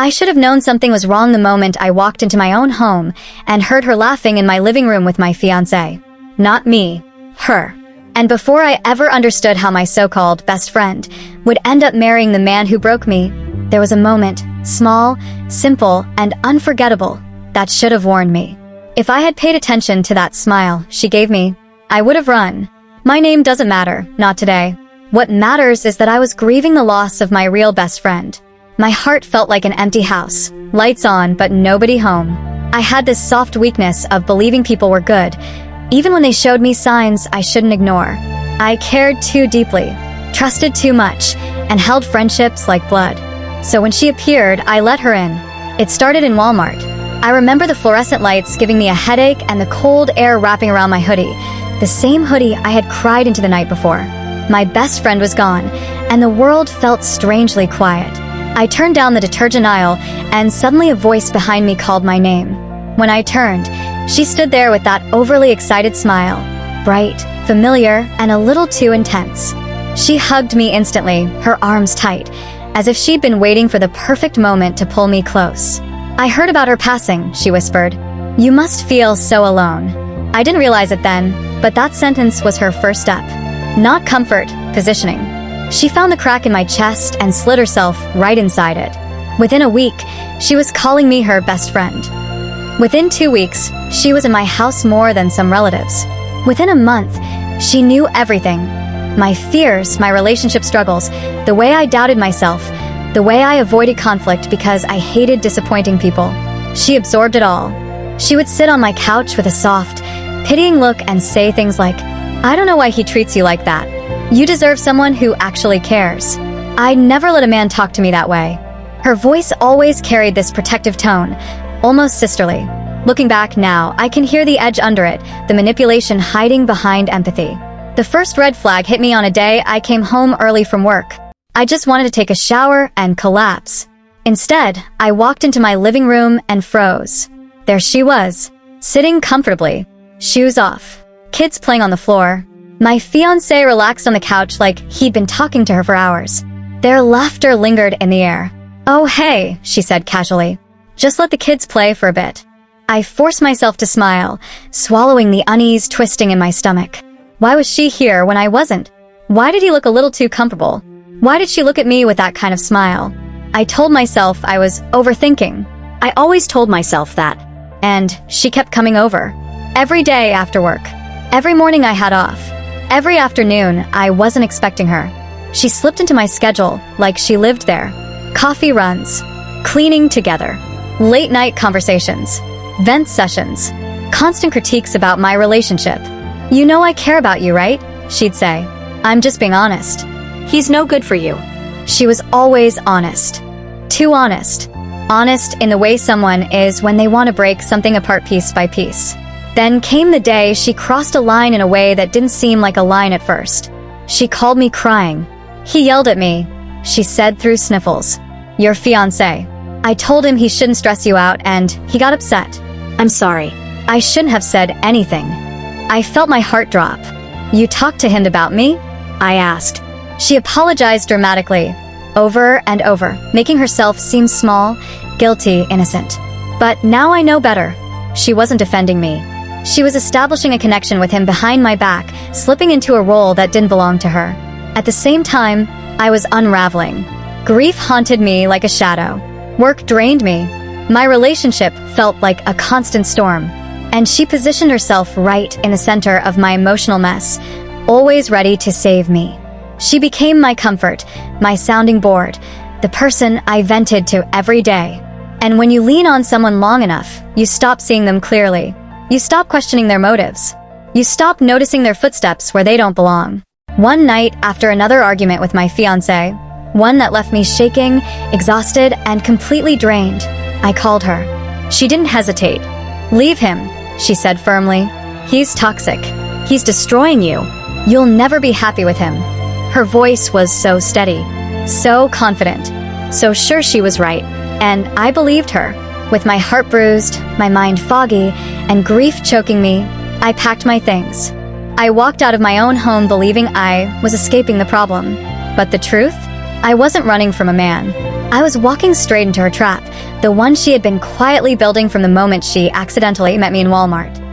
I should have known something was wrong the moment I walked into my own home and heard her laughing in my living room with my fiancé. Not me, her. And before I ever understood how my so-called best friend would end up marrying the man who broke me, there was a moment, small, simple, and unforgettable, that should have warned me. If I had paid attention to that smile she gave me, I would have run. My name doesn't matter, not today. What matters is that I was grieving the loss of my real best friend. My heart felt like an empty house, lights on but nobody home. I had this soft weakness of believing people were good, even when they showed me signs I shouldn't ignore. I cared too deeply, trusted too much, and held friendships like blood. So when she appeared, I let her in. It started in Walmart. I remember the fluorescent lights giving me a headache and the cold air wrapping around my hoodie, the same hoodie I had cried into the night before. My best friend was gone, and the world felt strangely quiet. I turned down the detergent aisle, and suddenly a voice behind me called my name. When I turned, she stood there with that overly excited smile, bright, familiar, and a little too intense. She hugged me instantly, her arms tight, as if she'd been waiting for the perfect moment to pull me close. "I heard about her passing," she whispered. "You must feel so alone." I didn't realize it then, but that sentence was her first step. Not comfort, positioning. She found the crack in my chest and slid herself right inside it. Within a week, she was calling me her best friend. Within 2 weeks, she was in my house more than some relatives. Within a month, she knew everything. My fears, my relationship struggles, the way I doubted myself, the way I avoided conflict because I hated disappointing people. She absorbed it all. She would sit on my couch with a soft, pitying look and say things like, "I don't know why he treats you like that. You deserve someone who actually cares." I'd never let a man talk to me that way. Her voice always carried this protective tone, almost sisterly. Looking back now, I can hear the edge under it, the manipulation hiding behind empathy. The first red flag hit me on a day I came home early from work. I just wanted to take a shower and collapse. Instead, I walked into my living room and froze. There she was, sitting comfortably, shoes off, kids playing on the floor. My fiancé relaxed on the couch like he'd been talking to her for hours. Their laughter lingered in the air. "Oh hey," she said casually. "Just let the kids play for a bit." I forced myself to smile, swallowing the unease twisting in my stomach. Why was she here when I wasn't? Why did he look a little too comfortable? Why did she look at me with that kind of smile? I told myself I was overthinking. I always told myself that. And she kept coming over. Every day after work. Every morning I had off. Every afternoon, I wasn't expecting her. She slipped into my schedule like she lived there. Coffee runs, cleaning together, late night conversations, vent sessions, constant critiques about my relationship. "You know I care about you, right?" she'd say. "I'm just being honest. He's no good for you." She was always honest. Too honest. Honest in the way someone is when they want to break something apart piece by piece. Then came the day she crossed a line in a way that didn't seem like a line at first. She called me crying. "He yelled at me," she said through sniffles. "Your fiancé." I told him he shouldn't stress you out and he got upset. "I'm sorry. I shouldn't have said anything." I felt my heart drop. "You talked to him about me?" I asked. She apologized dramatically, over and over, making herself seem small, guilty, innocent. But now I know better. She wasn't defending me. She was establishing a connection with him behind my back, slipping into a role that didn't belong to her. At the same time, I was unraveling. Grief haunted me like a shadow. Work drained me. My relationship felt like a constant storm. And she positioned herself right in the center of my emotional mess, always ready to save me. She became my comfort, my sounding board, the person I vented to every day. And when you lean on someone long enough, you stop seeing them clearly. You stop questioning their motives. You stop noticing their footsteps where they don't belong. One night, after another argument with my fiancé, one that left me shaking, exhausted, and completely drained, I called her. She didn't hesitate. "Leave him," she said firmly. "He's toxic. He's destroying you. You'll never be happy with him." Her voice was so steady, so confident, so sure she was right, and I believed her. With my heart bruised, my mind foggy, and grief choking me, I packed my things. I walked out of my own home believing I was escaping the problem. But the truth? I wasn't running from a man. I was walking straight into her trap, the one she had been quietly building from the moment she accidentally met me in Walmart.